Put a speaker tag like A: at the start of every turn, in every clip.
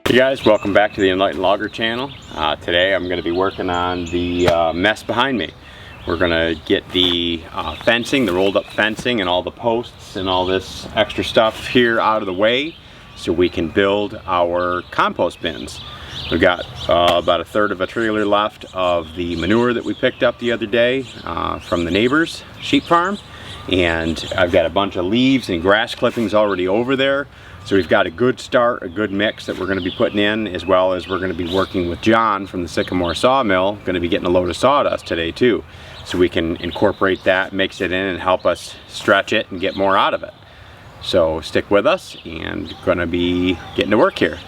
A: Hey guys, welcome back to the Enlightened Logger channel. Today I'm going to be working on the mess behind me. We're going to get the fencing, the rolled up fencing and all the posts and all this extra stuff here out of the way so we can build our compost bins. We've got about a third of a trailer left of the manure that we picked up the other day from the neighbor's sheep farm, and I've got a bunch of leaves and grass clippings already over there. So we've got a good start, a good mix that we're going to be putting in, as well as we're going to be working with John from the Sycamore Sawmill. Going to be getting a load of sawdust today too, so we can incorporate that, mix it in, and help us stretch it and get more out of it. So stick with us, and going to be getting to work here.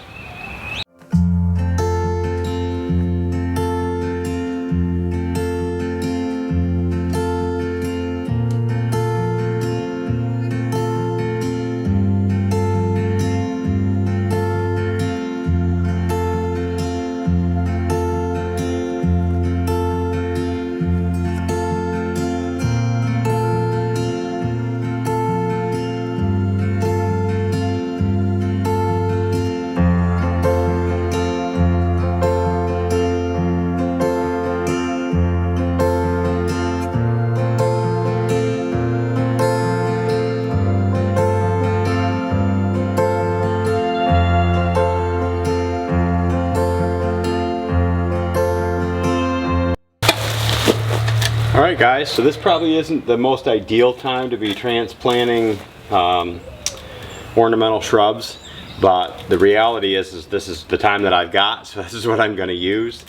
A: Alright guys, so this probably isn't the most ideal time to be transplanting ornamental shrubs, but the reality is this is the time that I've got, so this is what I'm going to use.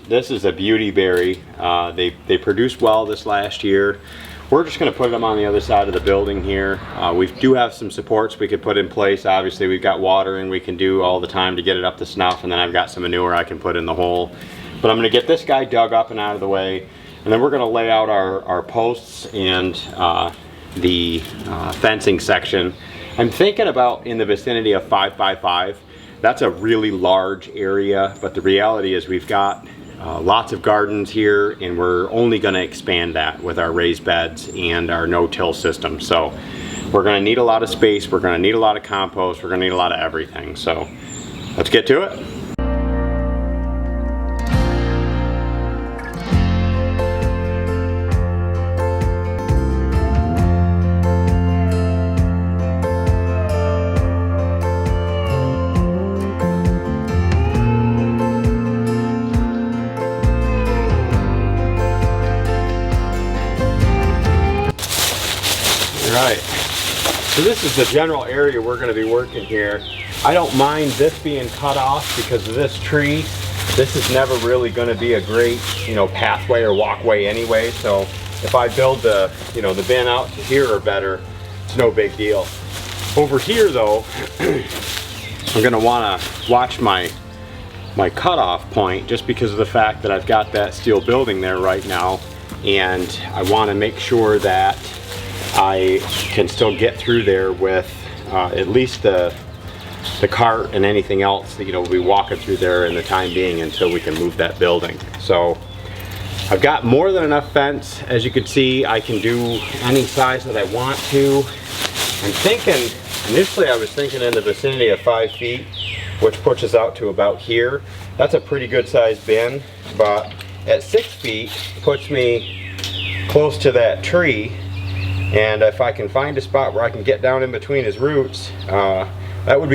A: This is a beauty berry. They produced well this last year. We're just going to put them on the other side of the building here. We do have some supports we could put in place. Obviously we've got watering we can do all the time to get it up to snuff, and then I've got some manure I can put in the hole. But I'm going to get this guy dug up and out of the way. And then we're going to lay out our posts and the fencing section. I'm thinking about in the vicinity of 5 by 5. That's a really large area, but the reality is we've got lots of gardens here, and we're only going to expand that with our raised beds and our no-till system. So we're going to need a lot of space, we're going to need a lot of compost, we're going to need a lot of everything. So let's get to it. Right, so this is the general area we're going to be working here. I don't mind this being cut off because of this tree. This is never really going to be a great, pathway or walkway anyway. So if I build the, the bin out to here or better, it's no big deal. Over here though, I'm going to want to watch my cutoff point, just because of the fact that I've got that steel building there right now, and I want to make sure that I can still get through there with at least the cart and anything else that we'll be walking through there in the time being until we can move that building. So I've got more than enough fence. As you can see, I can do any size that I want to. I'm thinking, initially I was thinking in the vicinity of 5 feet, which pushes out to about here. That's a pretty good sized bin, but at 6 feet puts me close to that tree. And if I can find a spot where I can get down in between his roots, that would be.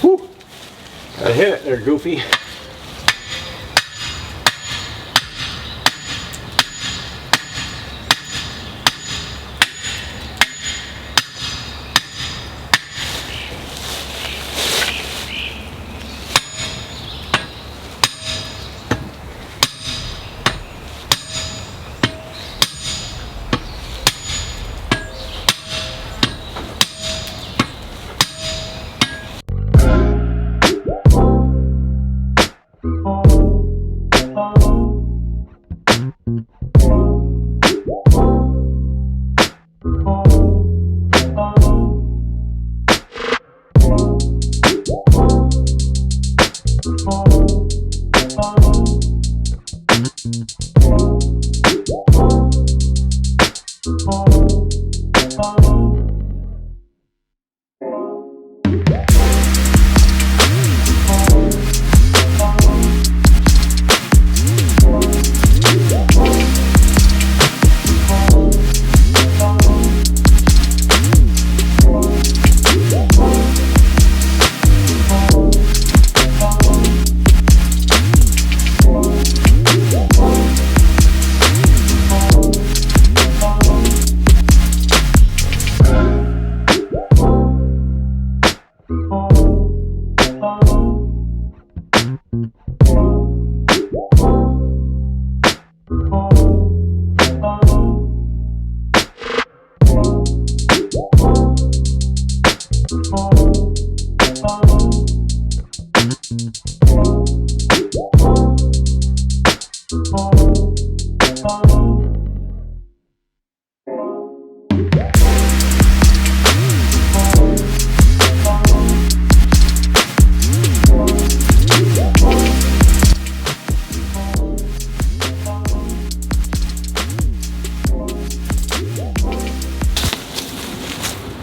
A: Whew. Gotta hit it there, Goofy.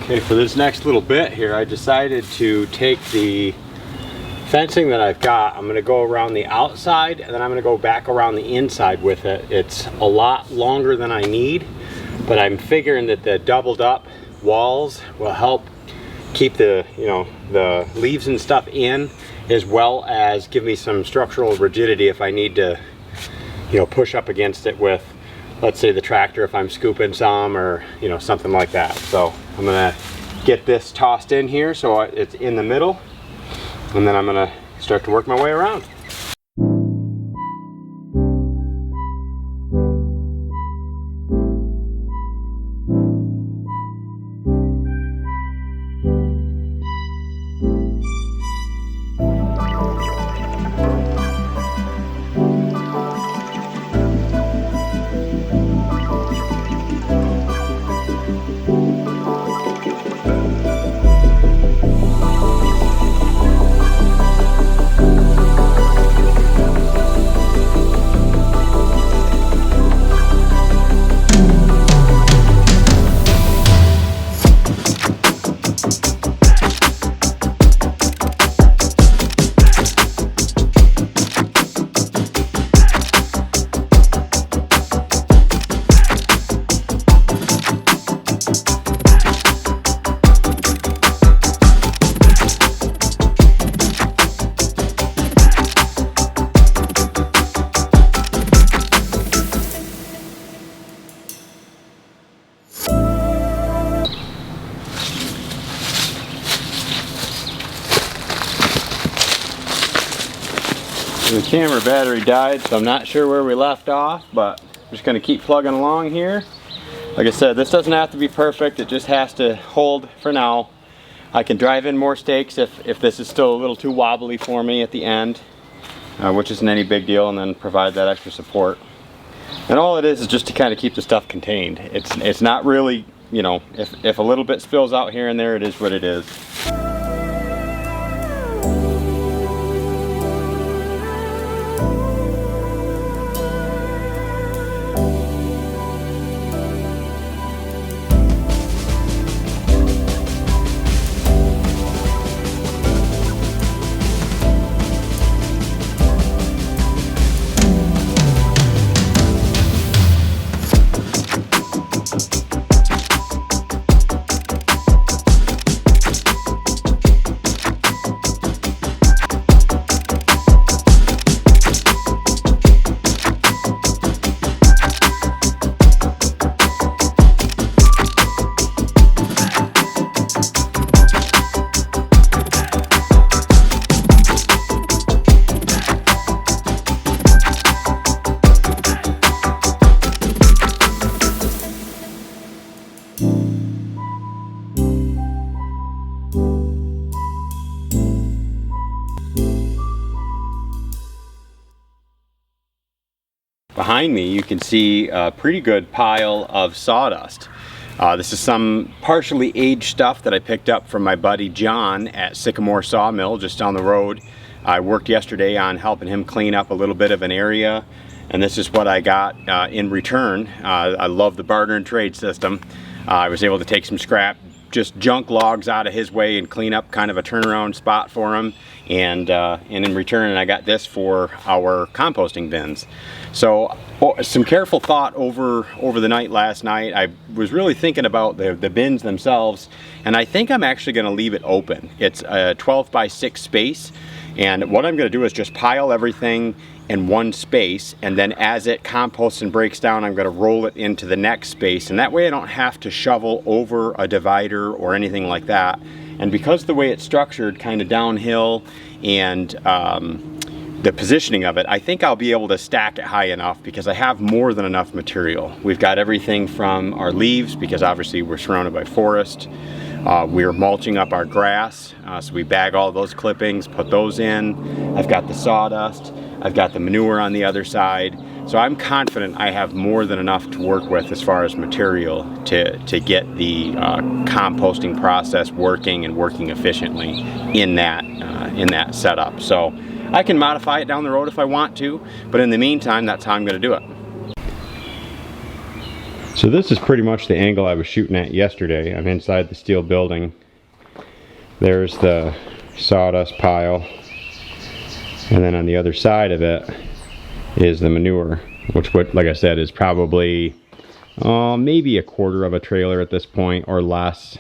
A: Okay, for this next little bit here, I decided to take the fencing that I've got. I'm going to go around the outside and then I'm going to go back around the inside with it. It's a lot longer than I need, but I'm figuring that the doubled up walls will help keep the, the leaves and stuff in, as well as give me some structural rigidity if I need to, push up against it with, let's say, the tractor if I'm scooping some, or something like that. So I'm gonna get this tossed in here so it's in the middle, and then I'm gonna start to work my way around. The camera battery died, so I'm not sure where we left off, but I'm just going to keep plugging along here. Like I said, this doesn't have to be perfect, it just has to hold for now. I can drive in more stakes if this is still a little too wobbly for me at the end, which isn't any big deal, and then provide that extra support. And all it is just to kind of keep the stuff contained. It's not really, if a little bit spills out here and there, it is what it is. Behind me you can see a pretty good pile of sawdust. This is some partially aged stuff that I picked up from my buddy John at Sycamore Sawmill just down the road. I worked yesterday on helping him clean up a little bit of an area, and this is what I got in return. I love the barter and trade system. I was able to take some scrap, just junk logs out of his way and clean up kind of a turnaround spot for him. And in return, I got this for our composting bins. So some careful thought over the night last night. I was really thinking about the bins themselves, and I think I'm actually going to leave it open. It's a 12 by 6 space, and what I'm going to do is just pile everything in one space, and then as it composts and breaks down, I'm going to roll it into the next space, and that way I don't have to shovel over a divider or anything like that. And because the way it's structured, kind of downhill, and the positioning of it, I think I'll be able to stack it high enough because I have more than enough material. We've got everything from our leaves, because obviously we're surrounded by forest. We're mulching up our grass, so we bag all those clippings, put those in. I've got the sawdust, I've got the manure on the other side. So I'm confident I have more than enough to work with as far as material to get the composting process working and working efficiently in that setup. So I can modify it down the road if I want to, but in the meantime, that's how I'm going to do it. So this is pretty much the angle I was shooting at yesterday. I'm inside the steel building. There's the sawdust pile, and then on the other side of it is the manure, which, like I said, is probably maybe a quarter of a trailer at this point, or less,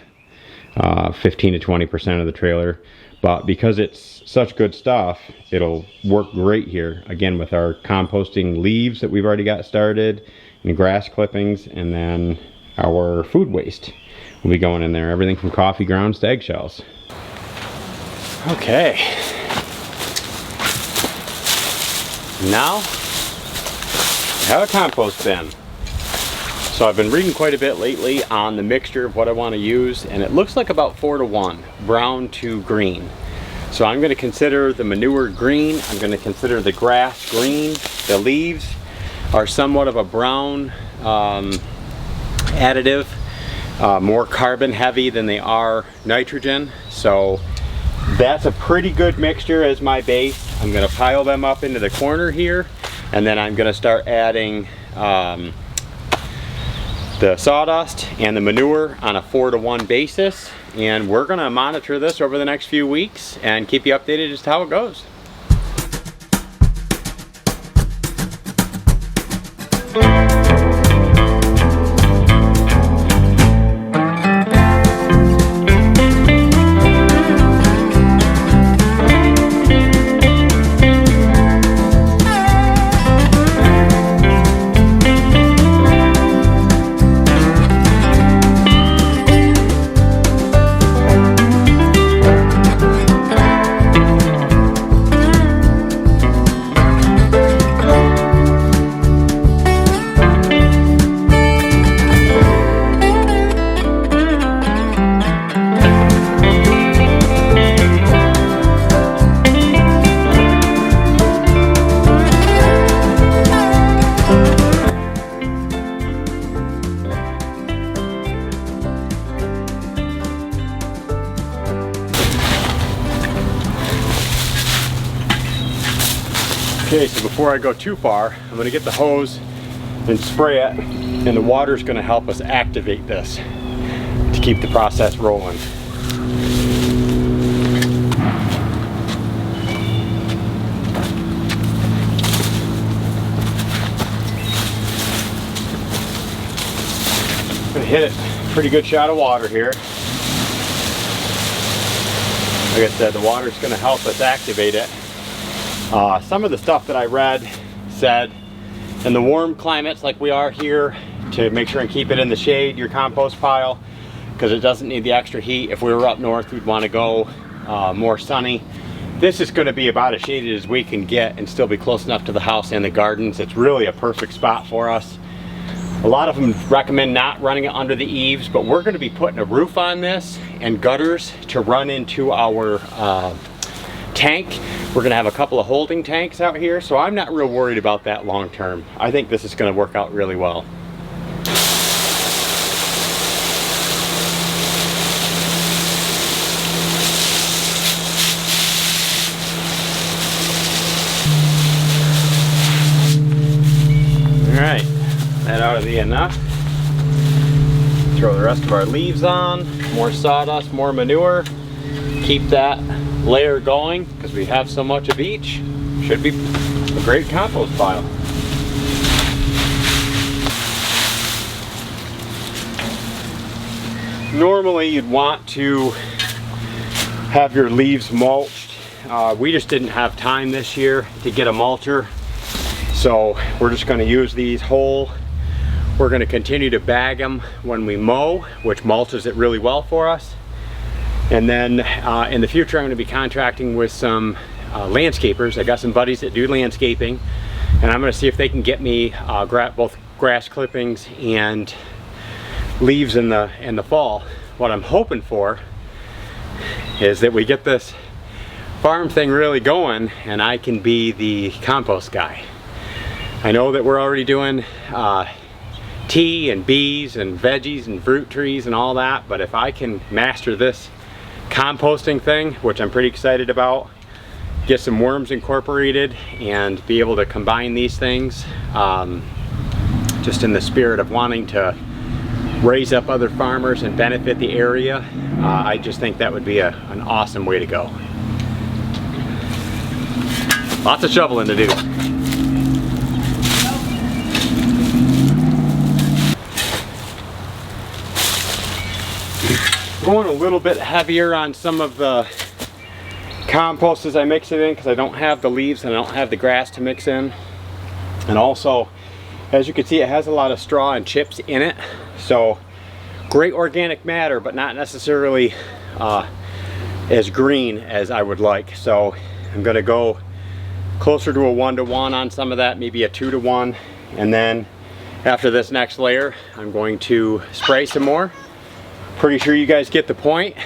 A: 15 to 20% of the trailer. But because it's such good stuff, it'll work great here, again, with our composting leaves that we've already got started, and grass clippings, and then our food waste will be going in there, everything from coffee grounds to eggshells. Okay, now I have a compost bin. So I've been reading quite a bit lately on the mixture of what I want to use, and it looks like about 4 to 1, brown to green. So I'm going to consider the manure green, I'm going to consider the grass green, the leaves are somewhat of a brown additive, more carbon heavy than they are nitrogen. So that's a pretty good mixture as my base. I'm going to pile them up into the corner here, and then I'm going to start adding the sawdust and the manure on a 4 to 1 basis, and we're going to monitor this over the next few weeks and keep you updated as to how it goes. Okay, so before I go too far, I'm going to get the hose and spray it, and the water is going to help us activate this to keep the process rolling. I'm going to hit it, pretty good shot of water here. Like I said, the water is going to help us activate it. Some of the stuff that I read said in the warm climates like we are here, to make sure and keep it in the shade, your compost pile, because it doesn't need the extra heat. If we were up north, we'd want to go more sunny. This is going to be about as shaded as we can get and still be close enough to the house and the gardens. It's really a perfect spot for us. A lot of them recommend not running it under the eaves, but we're going to be putting a roof on this and gutters to run into our tank. We're going to have a couple of holding tanks out here, so I'm not real worried about that long term. I think this is going to work out really well. All right, that ought to be enough. Let's Throw the rest of our leaves on, more sawdust, more manure. Keep that layer going because we have so much of each. Should be a great compost pile. Normally you'd want to have your leaves mulched. We just didn't have time this year to get a mulcher, so we're just going to use these whole. We're going to continue to bag them when we mow, which mulches it really well for us. And then in the future I'm going to be contracting with some landscapers. I got some buddies that do landscaping, and I'm going to see if they can get me both grass clippings and leaves in the fall. What I'm hoping for is that we get this farm thing really going and I can be the compost guy. I know that we're already doing tea and bees and veggies and fruit trees and all that, but if I can master this composting thing, which I'm pretty excited about, get some worms incorporated and be able to combine these things, just in the spirit of wanting to raise up other farmers and benefit the area, I just think that would be an awesome way to go. Lots of shoveling to do. Going a little bit heavier on some of the compost as I mix it in because I don't have the leaves and I don't have the grass to mix in. And also, as you can see, it has a lot of straw and chips in it. So great organic matter, but not necessarily as green as I would like. So I'm going to go closer to a 1-to-1 on some of that, maybe a 2-to-1. And then after this next layer, I'm going to spray some more. Pretty sure you guys get the point.